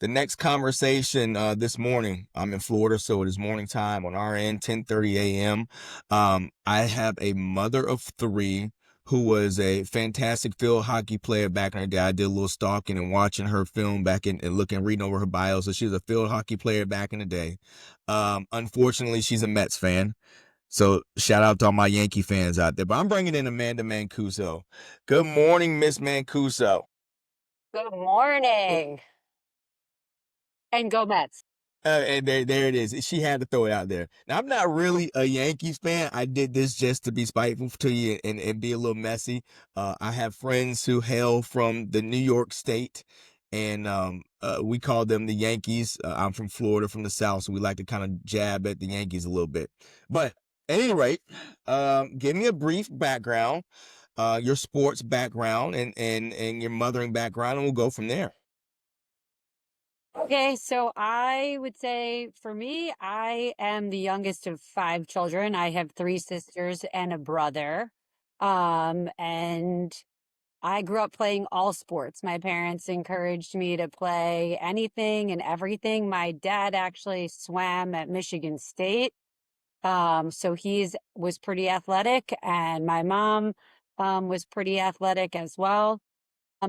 The next conversation this morning, I'm in Florida, so it is morning time on our end, 10:30 a.m. I have a mother of three who was a fantastic field hockey player back in her day. I did a little stalking and watching her film back in and looking, reading over her bio. So she was a field hockey player back in the day. Unfortunately, she's a Mets fan. So shout out to all my Yankee fans out there. But I'm bringing in Amanda Mancuso. Good morning, Miss Mancuso. Good morning. And go Mets. And there it is. She had to throw it out there. Now, I'm not really a Yankees fan. I did this just to be spiteful to you and be a little messy. I have friends who hail from the New York State, and we call them the Yankees. I'm from Florida, from the South, so we like to kind of jab at the Yankees a little bit. But at any rate, give me a brief background, your sports background, and your mothering background, and we'll go from there. Okay, so I would say for me, I am the youngest of five children. I have three sisters and a brother. And I grew up playing all sports. My parents encouraged me to play anything and everything. My dad actually swam at Michigan State. So he's was pretty athletic, and my mom was pretty athletic as well.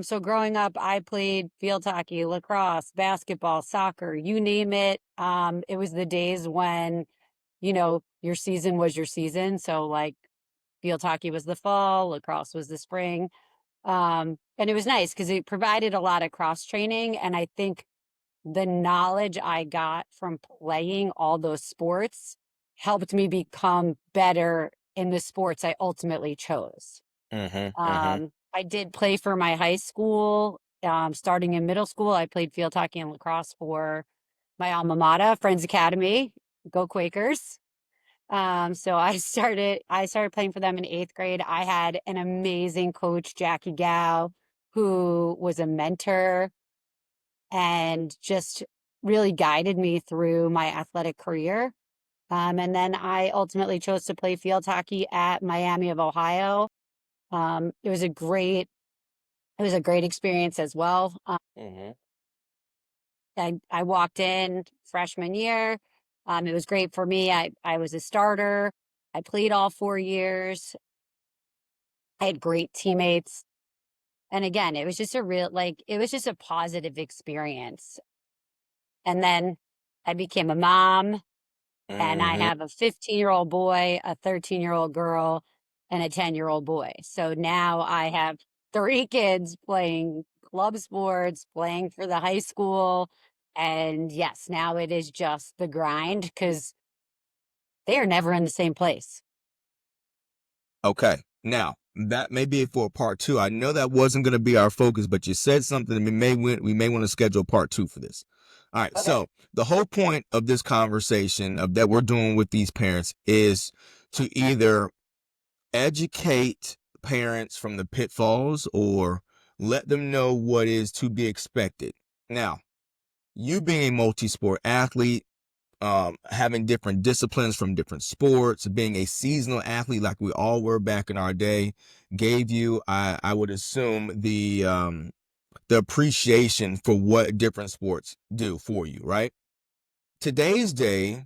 So growing up, I played field hockey, lacrosse, basketball, soccer, you name it. It was the days when, your season was your season. So like field hockey was the fall, lacrosse was the spring. And it was nice because it provided a lot of cross training. And I think the knowledge I got from playing all those sports helped me become better in the sports I ultimately chose. Mm-hmm. Mm-hmm. I did play for my high school. Starting in middle school, I played field hockey and lacrosse for my alma mater, Friends Academy. Go Quakers. So I started playing for them in eighth grade. I had an amazing coach, Jackie Gow, who was a mentor and just really guided me through my athletic career. And then I ultimately chose to play field hockey at Miami of Ohio. It was a great experience as well. Mm-hmm. I walked in freshman year. It was great for me. I was a starter. I played all 4 years. I had great teammates. And again, it was just it was just a positive experience. And then I became a mom, and I Mm-hmm. have a 15-year-old boy, a 13-year-old girl, and a 10-year-old boy. So now I have three kids playing club sports, playing for the high school. And yes, now it is just the grind because they are never in the same place. Okay. Now, that may be for part two. I know that wasn't going to be our focus, but you said something, and we may want to schedule part two for this. All right. Okay. So the whole point of this conversation of that we're doing with these parents is to either educate parents from the pitfalls or let them know what is to be expected. Now, you being a multi-sport athlete, having different disciplines from different sports, being a seasonal athlete like we all were back in our day, gave you, I would assume, the appreciation for what different sports do for you, right? Today's day,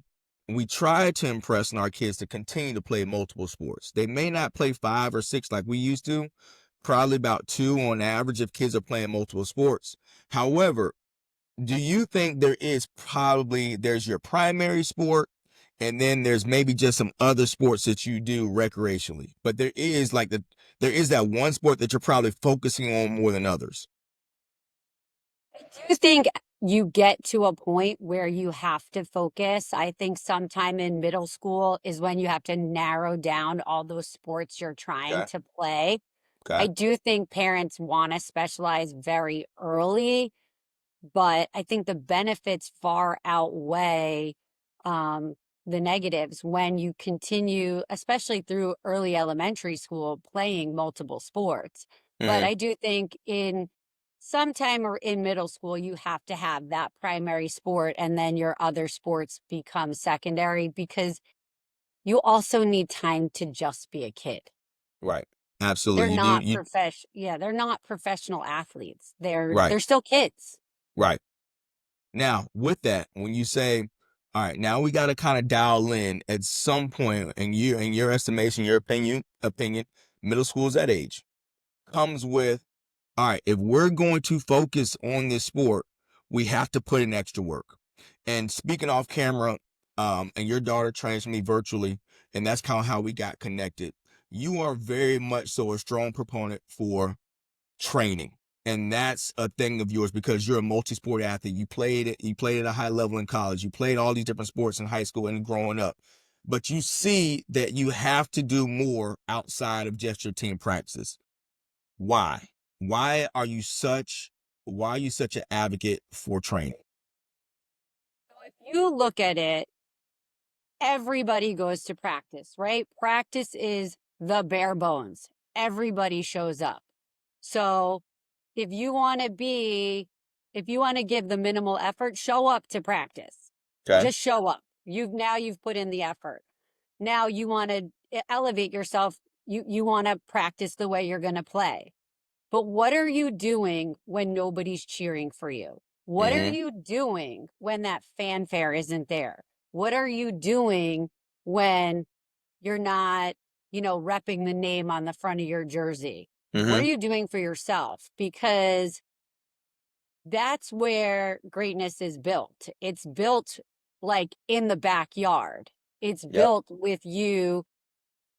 we try to impress on our kids to continue to play multiple sports. They may not play five or six like we used to, probably about two on average if kids are playing multiple sports. However, do you think there's your primary sport and then there's maybe just some other sports that you do recreationally, but there is that one sport that you're probably focusing on more than others? Do you think you get to a point where you have to focus? I think sometime in middle school is when you have to narrow down all those sports you're trying Okay. to play. I Okay. do think parents want to specialize very early, but I think the benefits far outweigh um, the negatives when you continue, especially through early elementary school, playing multiple sports. But Hmm. I do think in sometime or in middle school, you have to have that primary sport, and then your other sports become secondary because you also need time to just be a kid. Right. They're Absolutely. You do. not yeah, they're not professional athletes. They're Right. they're still kids. Right. Now, with that, when you say, all right, now we got to kind of dial in at some point in your estimation, your opinion, middle school is that age, comes with, all right, if we're going to focus on this sport, we have to put in extra work. And speaking off camera, and your daughter trains me virtually, and that's kind of how we got connected. You are very much so a strong proponent for training. And that's a thing of yours because you're a multi-sport athlete. You played at a high level in college. You played all these different sports in high school and growing up. But you see that you have to do more outside of just your team practices. Why? Why are you such why are you such an advocate for training? If you look at it, everybody goes to practice, right? Practice is the bare bones. Everybody shows up. So if you want to be, if you want to give the minimal effort, show up to practice. Okay. Just show up. You've put in the effort. Now you want to elevate yourself. You want to practice the way you're going to play. But what are you doing when nobody's cheering for you? What are Mm-hmm. you doing when that fanfare isn't there? What are you doing when you're not, repping the name on the front of your jersey? What Mm-hmm. are you doing for yourself? Because that's where greatness is built. It's built like in the backyard. It's Yep. built with you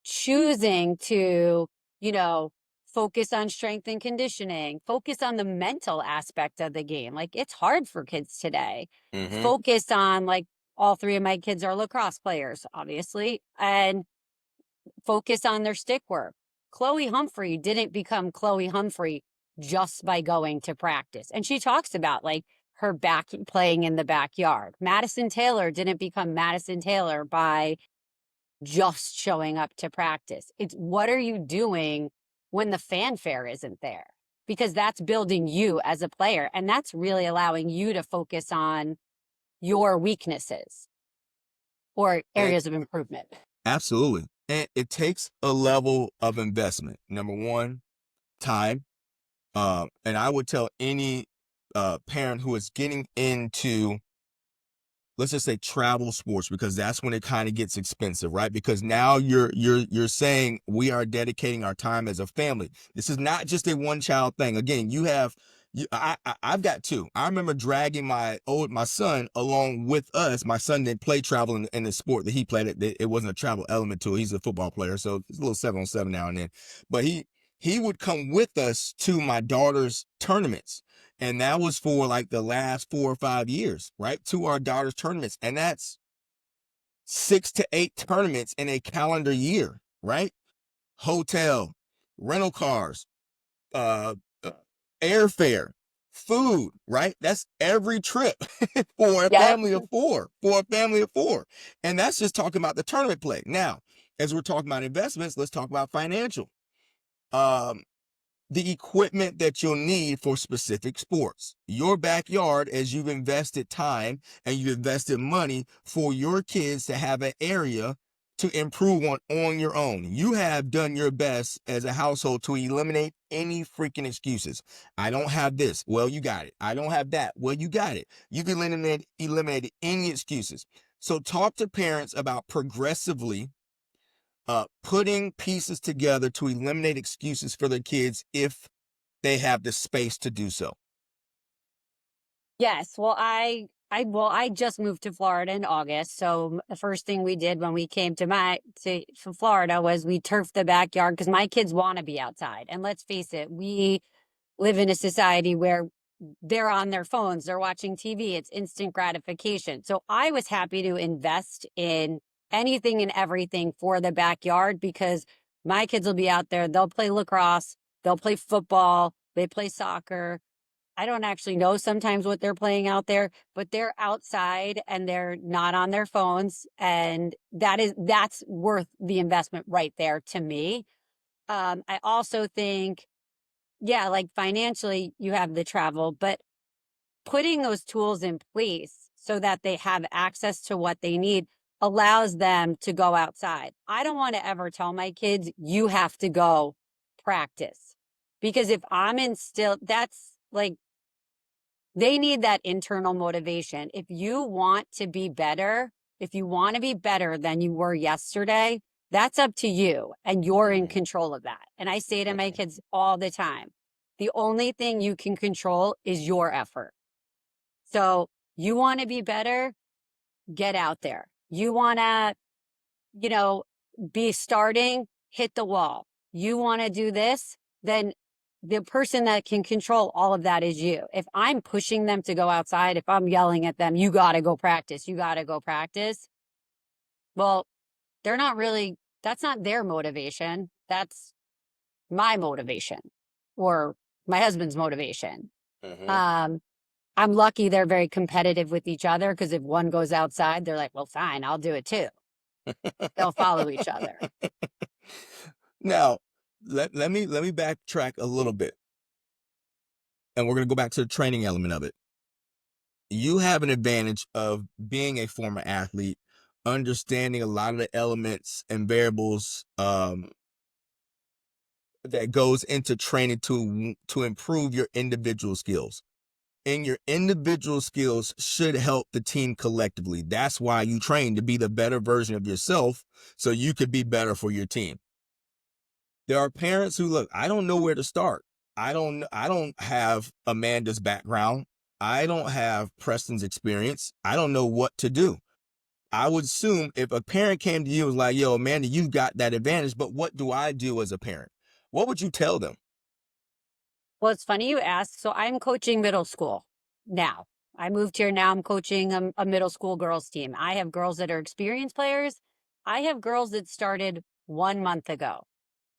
choosing to, you know, focus on strength and conditioning, focus on the mental aspect of the game. Like it's hard for kids today. Mm-hmm. Focus on like all three of my kids are lacrosse players, obviously, and focus on their stick work. Chloe Humphrey didn't become Chloe Humphrey just by going to practice. And she talks about like her back playing in the backyard. Madison Taylor didn't become Madison Taylor by just showing up to practice. It's what are you doing when the fanfare isn't there? Because that's building you as a player. And that's really allowing you to focus on your weaknesses or And areas of improvement. absolutely. And it takes a level of investment. Number one, time. And I would tell any parent who is getting into, let's just say, travel sports, because that's when it kind of gets expensive, right? Because now you're saying we are dedicating our time as a family. This is not just a one child thing. Again, I've got two. I remember dragging my son along with us. My son didn't play travel in the sport that he played. It wasn't a travel element to it. He's a football player, so it's a little 7-on-7 now and then. But he would come with us to my daughter's tournaments. And that was for like the last 4 or 5 years, right? To our daughter's tournaments. And that's 6 to 8 tournaments in a calendar year, right? Hotel, rental cars, uh, uh, airfare, food, right? That's every trip for a Yep. family of four. And that's just talking about the tournament play. Now, as we're talking about investments, let's talk about financial. Um, the equipment that you'll need for specific sports. Your backyard, as you've invested time and you've invested money for your kids to have an area to improve on your own. You have done your best as a household to eliminate any freaking excuses. I don't have this. Well, you got it. I don't have that. Well, you got it. You've eliminated any excuses. So talk to parents about progressively putting pieces together to eliminate excuses for their kids if they have the space to do so. Yes. Well, I just moved to Florida in August. So the first thing we did when we came to Florida was we turfed the backyard because my kids want to be outside. And let's face it, we live in a society where they're on their phones, they're watching TV, it's instant gratification. So I was happy to invest in anything and everything for the backyard because my kids will be out there, they'll play lacrosse, they'll play football, they play soccer. I don't actually know sometimes what they're playing out there, but they're outside and they're not on their phones. And that's worth the investment right there to me. I also think, yeah, like financially, you have the travel, but putting those tools in place so that they have access to what they need allows them to go outside. I don't want to ever tell my kids, you have to go practice. Because if I'm in still, that's like They need that internal motivation. If you want to be better, if you want to be better than you were yesterday, that's up to you and you're in Mhm, control of that. And I say to my mhm, kids all the time, the only thing you can control is your effort. So you want to be better, get out there. You want to, you know, be starting, hit the wall. You want to do this, then the person that can control all of that is you. If I'm pushing them to go outside, if I'm yelling at them, you got to go practice, you got to go practice. Well, they're not really, that's not their motivation. That's my motivation or my husband's motivation. mhm. Um, I'm lucky they're very competitive with each other because if one goes outside, they're like, well, fine, I'll do it too. They'll follow each other. Now, let me backtrack a little bit, and we're gonna go back to the training element of it. You have an advantage of being a former athlete, understanding a lot of the elements and variables that goes into training to improve your individual skills. And your individual skills should help the team collectively. That's why you train to be the better version of yourself so you could be better for your team. There are parents who look, I don't know where to start. I don't have Amanda's background. I don't have Preston's experience. I don't know what to do. I would assume if a parent came to you and was like, yo, Amanda, you've got that advantage, but what do I do as a parent? What would you tell them? Well, it's funny you ask. So I'm coaching middle school now. I moved here now. I'm coaching a middle school girls team. I have girls that are experienced players. I have girls that started 1 month ago.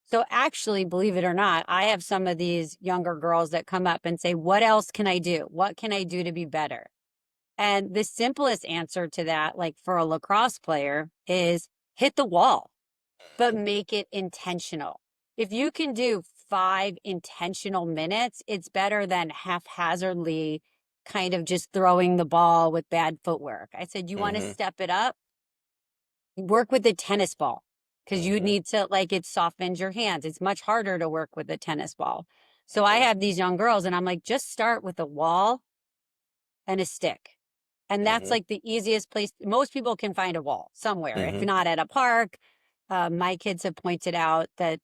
So actually, believe it or not, I have some of these younger girls that come up and say, what else can I do? What can I do to be better? And the simplest answer to that, like for a lacrosse player, is hit the wall, but make it intentional. If you can do 5 intentional minutes, it's better than haphazardly kind of just throwing the ball with bad footwork. I said, you want to Mm-hmm. step it up? Work with a tennis ball because you Mm-hmm. need to, like, it softens your hands. It's much harder to work with a tennis ball. So I Mm-hmm. have these young girls, and I'm like, just start with a wall and a stick. And that's Mm-hmm. like the easiest place. Most people can find a wall somewhere, if Mm-hmm. not at a park. My kids have pointed out that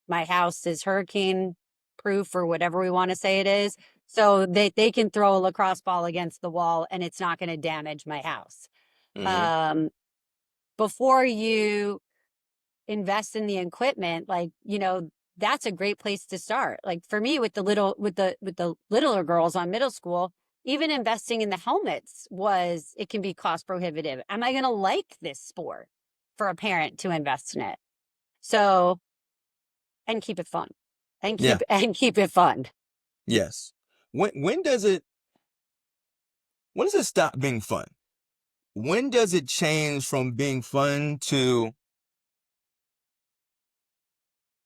my house is hurricane proof or whatever we want to say it is. So they can throw a lacrosse ball against the wall and it's not going to damage my house. Mm-hmm. Um, before you invest in the equipment, like, that's a great place to start. Like for me with the littler girls on middle school, even investing in the helmets it can be cost prohibitive. Am I going to like this sport for a parent to invest in it? So, and keep it fun and Yeah. keep it fun. Yes. When does it stop being fun? When does it change from being fun to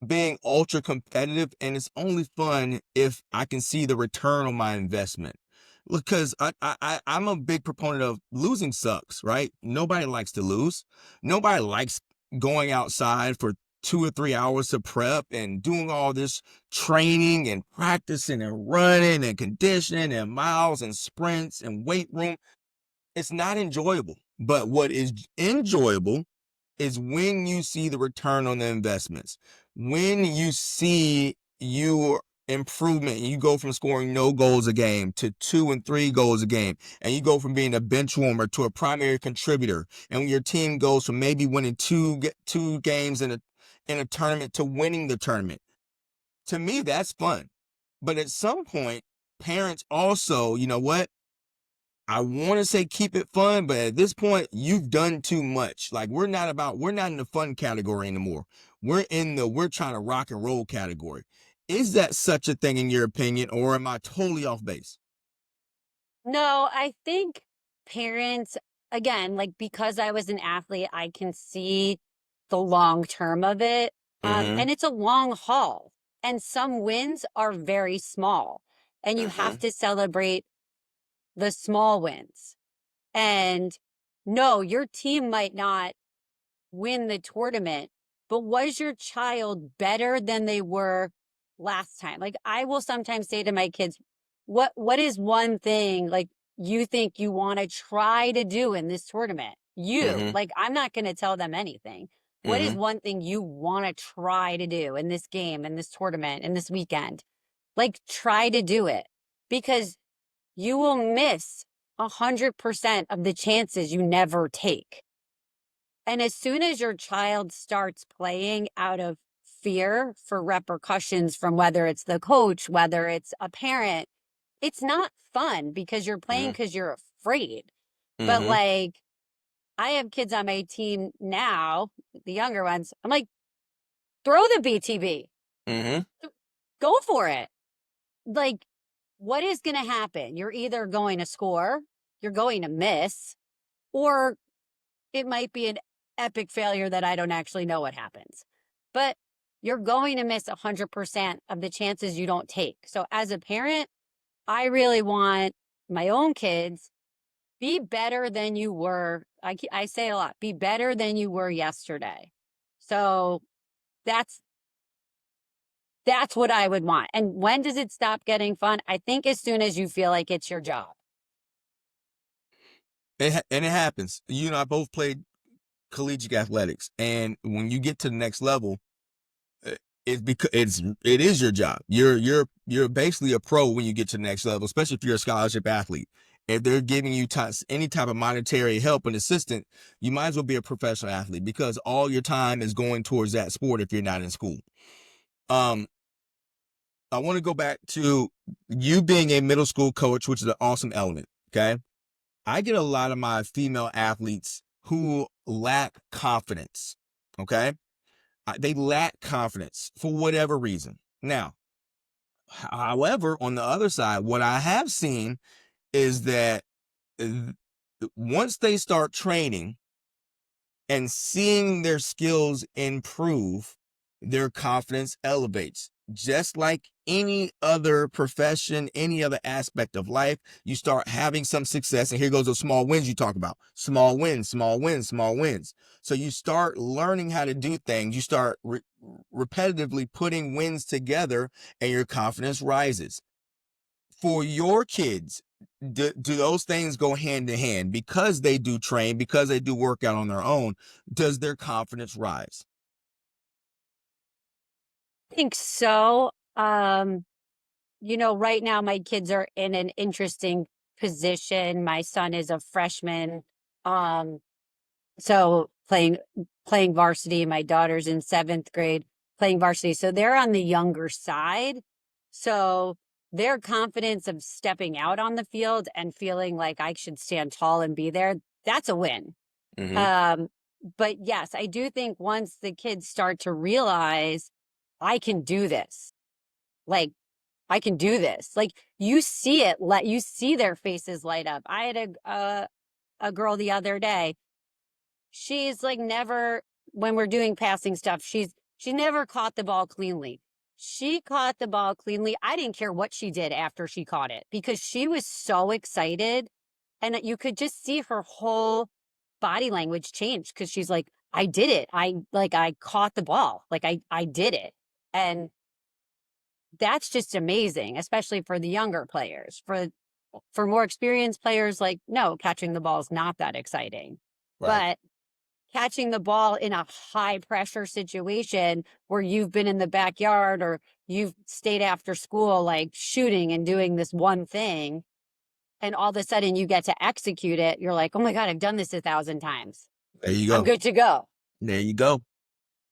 being ultra competitive, and it's only fun if I can see the return on my investment? Because I'm a big proponent of losing sucks, right? Nobody likes to lose. Nobody likes going outside for 2 or 3 hours to prep and doing all this training and practicing and running and conditioning and miles and sprints and weight room. It's not enjoyable. But what is enjoyable is when you see the return on the investments, when you see your improvement, you go from scoring no goals a game to 2 and 3 goals a game, and you go from being a bench warmer to a primary contributor, and when your team goes from maybe winning two games in a tournament to winning the tournament. To me, that's fun. But at some point, parents also, you know what? I want to say keep it fun, but at this point, you've done too much. Like we're not in the fun category anymore. We're trying to rock and roll category. Is that such a thing in your opinion, or am I totally off base? No, I think parents, again, like because I was an athlete, I can see the long term of it. Mm-hmm. And it's a long haul. And some wins are very small. And you Mm-hmm. have to celebrate the small wins. And no, your team might not win the tournament, but was your child better than they were last time? Like I will sometimes say to my kids, what is one thing like you think you want to try to do in this tournament? You, Mm-hmm. like, I'm not going to tell them anything. What is Mm-hmm. one thing you want to try to do in this game, in this tournament, in this weekend? Like, try to do it because you will miss 100% of the chances you never take. And as soon as your child starts playing out of fear for repercussions from whether it's the coach, whether it's a parent, it's not fun because you're playing Mm-hmm. because you're afraid. But Mm-hmm. like, I have kids on my team now, the younger ones. I'm like, throw the BTB, Mm-hmm. go for it. Like, what is going to happen? You're either going to score, you're going to miss, or it might be an epic failure that I don't actually know what happens. But you're going to miss 100% of the chances you don't take. So as a parent, I really want my own kids be better than you were. I say a lot, be better than you were yesterday. So that's that's what I would want. And when does it stop getting fun? I think as soon as you feel like it's your job. And it happens. You and I both played collegiate athletics, and when you get to the next level, uh, it's because it is your job. You're basically a pro when you get to the next level, especially if you're a scholarship athlete. If they're giving you any type of monetary help and assistance, you might as well be a professional athlete because all your time is going towards that sport if you're not in school. Um, I want to go back to you being a middle school coach, which is an awesome element. Okay. I get a lot of my female athletes who lack confidence. Okay. They lack confidence for whatever reason. Now, however, on the other side, what I have seen is that uh, once they start training and seeing their skills improve, their confidence elevates. Just like any other profession, any other aspect of life, you start having some success. And here goes the small wins you talk about. Small wins, small wins, small wins. So you start learning how to do things. You start repetitively putting wins together and your confidence rises. For your kids, do those things go hand in hand because they do train, because they do work out on their own? Does their confidence rise? I think so. Right now my kids are in an interesting position. My son is a freshman. Um, so playing varsity. My daughter's in seventh grade playing varsity. So they're on the younger side. So their confidence of stepping out on the field and feeling like I should stand tall and be there, that's a win. Mm-hmm. Um, but yes, I do think once the kids start to realize I can do this, like I can do this. Like you see it, let you see their faces light up. I had a girl the other day. She's like never when we're doing passing stuff, she never caught the ball cleanly. She caught the ball cleanly. I didn't care what she did after she caught it because she was so excited and you could just see her whole body language change because she's like, I did it. I caught the ball. Like I did it. And that's just amazing, especially for the younger players. For more experienced players, like, no, catching the ball is not that exciting. Right. But catching the ball in a high pressure situation where you've been in the backyard or you've stayed after school, like shooting and doing this one thing, and all of a sudden you get to execute it, you're like, oh my God, I've done this 1,000 times. There you I'm go. good to go. There you go.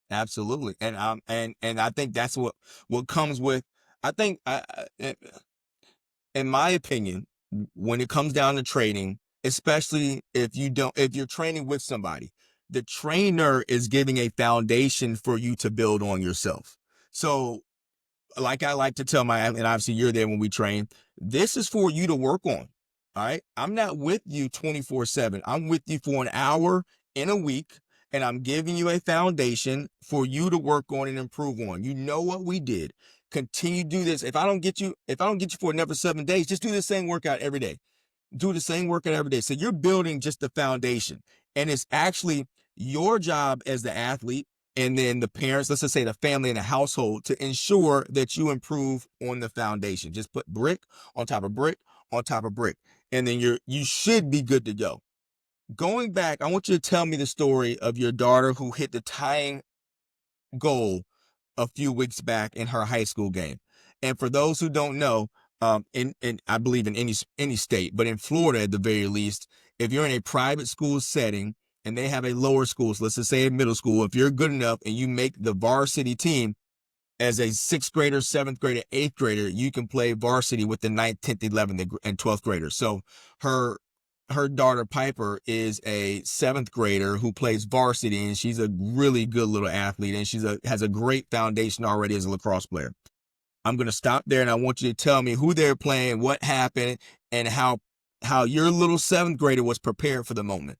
Absolutely. And I think that's what comes with. I think in my opinion, when it comes down to training, especially if you're training with somebody, the trainer is giving a foundation for you to build on yourself. So like I like to tell and obviously you're there when we train, this is for you to work on. All right. I'm not with you 24/7. I'm with you for an hour in a week, and I'm giving you a foundation for you to work on and improve on. You know what we did. Continue to do this. If I don't get you for another 7 days, just do the same workout every day. Do the same workout every day. So you're building just the foundation. And it's actually your job as the athlete. and then the parents, let's just say the family and the household, to ensure that you improve on the foundation. Just put brick on top of brick on top of brick, and then you should be good to go. Going back, I want you to tell me the story of your daughter who hit the tying goal a few weeks back in her high school game. And for those who don't know, in I believe in any state, but in Florida at the very least, if you're in a private school setting and they have a lower school, so let's just say a middle school, if you're good enough and you make the varsity team as a sixth grader, seventh grader, eighth grader, you can play varsity with the ninth, 10th, 11th, and 12th graders. So her her daughter Piper is a seventh grader who plays varsity, and she's a really good little athlete, and has a great foundation already as a lacrosse player. I'm gonna stop there, and I want you to tell me who they're playing, what happened, and how your little seventh grader was prepared for the moment.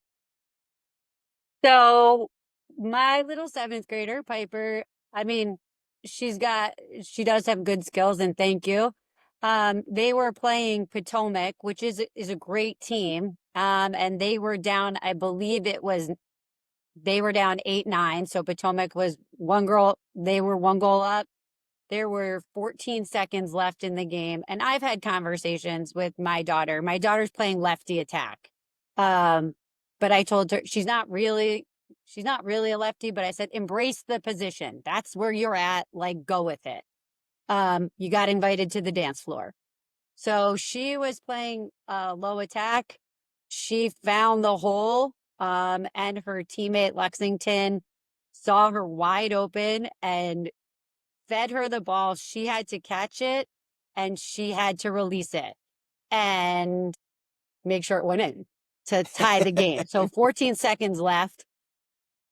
So my little seventh grader, Piper, I mean, she does have good skills, and thank you. They were playing Potomac, which is a great team. And they were down, I believe they were down 8-9. So Potomac was they were one goal up. There were 14 seconds left in the game. And I've had conversations with my daughter. My daughter's playing lefty attack. Um, but I told her she's not really a lefty, but I said, embrace the position. That's where you're at. Like, go with it. You got invited to the dance floor. So she was playing low attack. She found the hole, and her teammate Lexington saw her wide open and fed her the ball. She had to catch it and she had to release it and make sure it went in to tie the game. So 14 seconds left.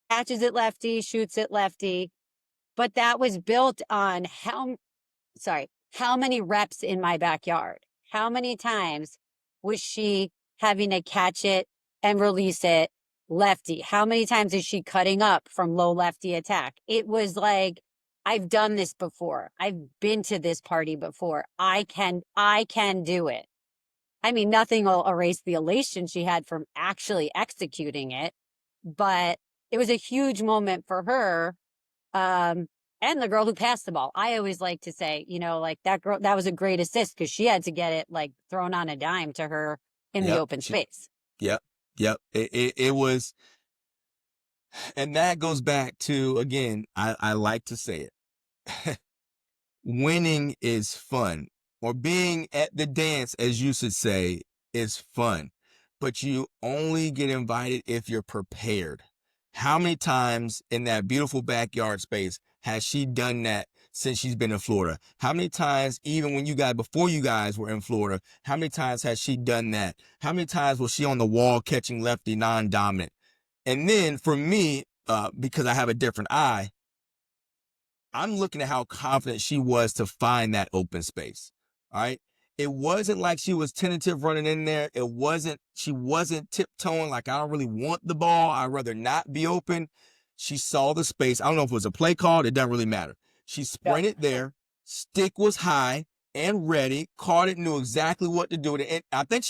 Catches it lefty, shoots it lefty. But that was built on how many reps in my backyard? How many times was she having to catch it and release it lefty? How many times is she cutting up from low lefty attack? It was like, I've done this before. I've been to this party before. I can do it. I mean, nothing will erase the elation she had from actually executing it, but it was a huge moment for her. Um, and the girl who passed the ball. I always like to say, like that girl, that was a great assist because she had to get it like thrown on a dime to her in the Yep. open space. Yep. Yep. It was, and that goes back to, again, I like to say it. Winning is fun, or being at the dance, as you should say, is fun, but you only get invited if you're prepared. How many times in that beautiful backyard space has she done that since she's been in Florida? How many times, even before you guys were in Florida, how many times has she done that? How many times was she on the wall catching lefty non-dominant? And then for me, because I have a different eye, I'm looking at how confident she was to find that open space. All right. It wasn't like she was tentative running in there. She wasn't tiptoeing like, I don't really want the ball. I'd rather not be open. She saw the space. I don't know if it was a play call. It doesn't really matter. She Yep. sprinted there. Stick was high and ready. Caught it, knew exactly what to do with it. And I think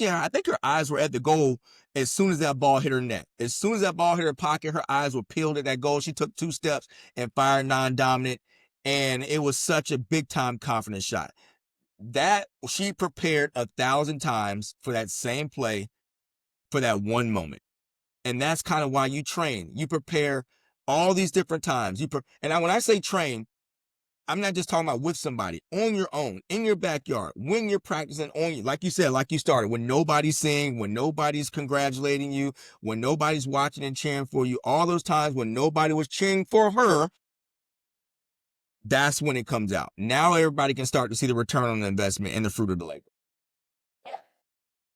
her eyes were at the goal as soon as that ball hit her net. As soon as that ball hit her pocket, her eyes were peeled at that goal. She took 2 steps and fired non-dominant, and it was such a big time confidence shot that she prepared 1,000 times for that same play, for that one moment. And that's kind of why you train. You prepare all these different times. When I say train, I'm not just talking about with somebody, on your own, in your backyard, when you're practicing on you, like you said, like you started, when nobody's seeing, when nobody's congratulating you, when nobody's watching and cheering for you, all those times when nobody was cheering for her, that's when it comes out. Now everybody can start to see the return on the investment and the fruit of the labor.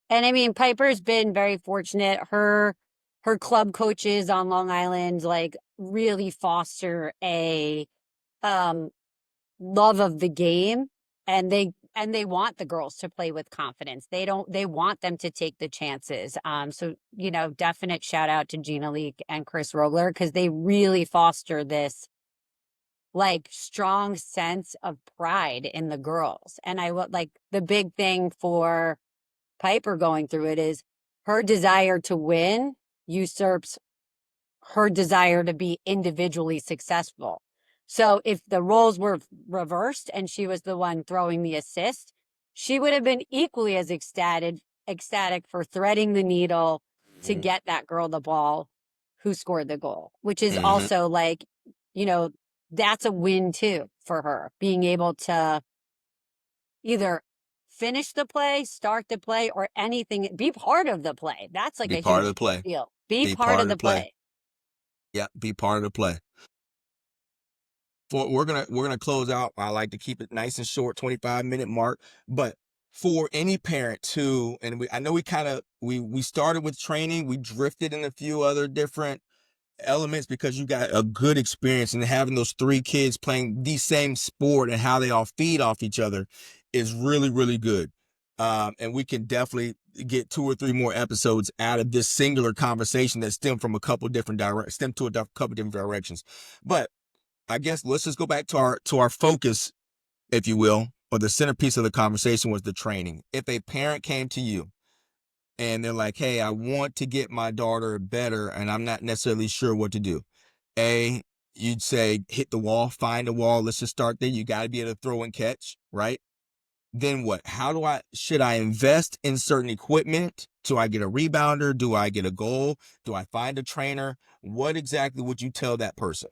And I mean, Piper's been very fortunate. Her club coaches on Long Island like really foster a um love of the game, and they want the girls to play with confidence. They want them to take the chances. So definite shout out to Gina Leak and Chris Rogler because they really foster this like strong sense of pride in the girls. And I would like the big thing for Piper going through it is her desire to win usurps her desire to be individually successful. So if the roles were reversed and she was the one throwing the assist, she would have been equally as ecstatic for threading the needle to Mhm. get that girl the ball who scored the goal, which is Mhm. also like, you know, that's a win too for her, being able to either finish the play, start the play, or anything, be part of the play. That's like Be a part of the huge play. deal. Be Be part part of of the the play. play. Yeah, be part of the play. For we're gonna close out. I like to keep it nice and short, 25-minute mark. But for any parent who, and I know we kind of we started with training, we drifted in a few other different elements because you got a good experience, and having those three kids playing the same sport and how they all feed off each other is really, really good. And we can definitely get 2 or 3 more episodes out of this singular conversation that stem from a couple different couple different directions. But I guess let's just go back to our focus, if you will, or the centerpiece of the conversation was the training. If a parent came to you and they're like, "Hey, I want to get my daughter better, and I'm not necessarily sure what to do." You'd say, hit the wall, find a wall. Let's just start there. You got to be able to throw and catch, right? Then what? Should I invest in certain equipment? Do I get a rebounder? Do I get a goal? Do I find a trainer? What exactly would you tell that person?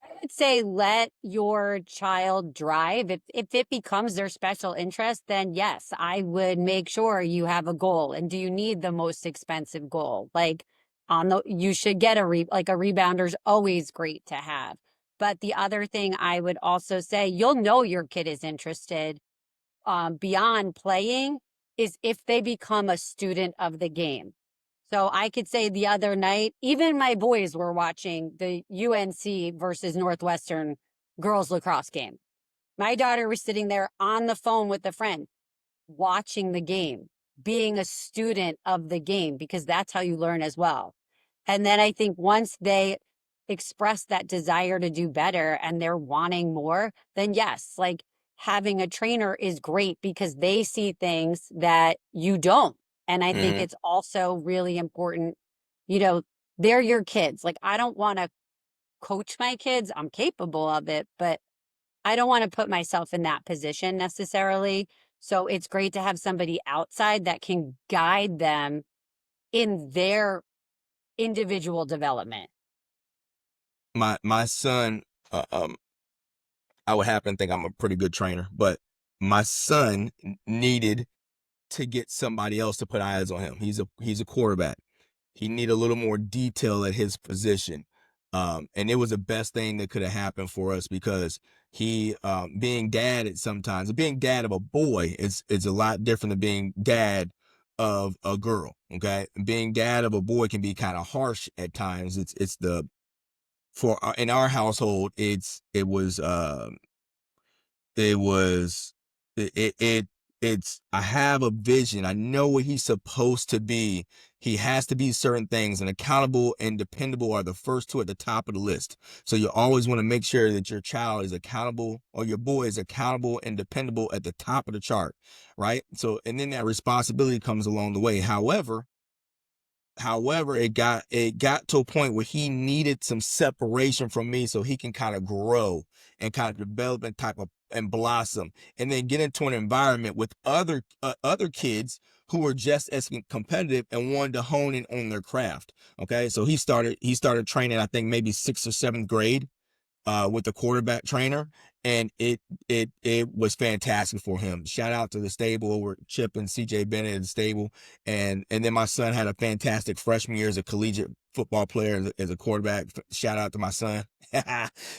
I would say let your child drive. If it becomes their special interest, then yes, I would make sure you have a goal. And do you need the most expensive goal? Like on the you should get like a rebounder's always great to have. But the other thing I would also say, you'll know your kid is interested beyond playing is if they become a student of the game. So I could say the other night, even my boys were watching the UNC versus Northwestern girls lacrosse game. My daughter was sitting there on the phone with a friend, watching the game, being a student of the game, because that's how you learn as well. And then I think once they express that desire to do better and they're wanting more, then yes, like having a trainer is great because they see things that you don't. And I think Mm-hmm. it's also really important, you know, they're your kids. Like, I don't want to coach my kids, I'm capable of it, but I don't want to put myself in that position necessarily. So it's great to have somebody outside that can guide them in their individual development. My son, I would happen to think I'm a pretty good trainer, but my son needed to get somebody else to put eyes on him. He's a quarterback. He needed a little more detail at his position. And it was the best thing that could have happened for us because he being dad at sometimes being dad of a boy is a lot different than being dad of a girl. Okay. Being dad of a boy can be kind of harsh at times. It's the for in our household, it was it's I have a vision. I know what he's supposed to be. He has to be certain things, and accountable and dependable are the first two at the top of the list. So you always want to make sure that your child is accountable or your boy is accountable and dependable at the top of the chart, right? So and then that responsibility comes along the way. However, it got to a point where he needed some separation from me so he can kind of grow and kind of develop and type of and blossom, and then get into an environment with other kids who are just as competitive and wanted to hone in on their craft. Okay, so he started training, I think maybe 6th or 7th grade, with the quarterback trainer, and it was fantastic for him. Shout out to the stable over Chip and CJ Bennett at the stable, and then my son had a fantastic freshman year as a collegiate football player as a quarterback. Shout out to my son.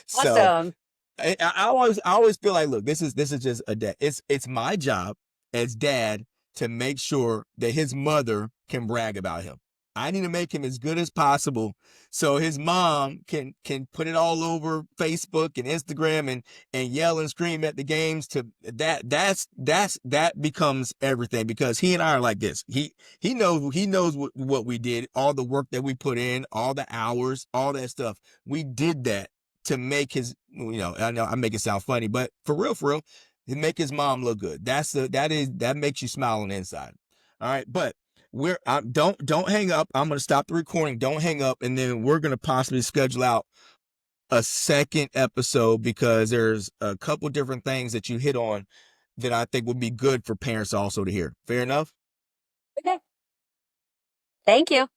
So Awesome. I always feel like, look, this is just a dad. It's my job as dad to make sure that his mother can brag about him. I need to make him as good as possible so his mom can put it all over Facebook and Instagram and yell and scream at the games. To that becomes everything, because he and I are like this. He knows what we did, all the work that we put in, all the hours, all that stuff. We did that to make his, I know I make it sound funny, but for real, to make his mom look good. That makes you smile on the inside. All right. But Don't hang up. I'm gonna stop the recording. Don't hang up, and then we're gonna possibly schedule out a second episode because there's a couple different things that you hit on that I think would be good for parents also to hear. Fair enough? Okay. Thank you.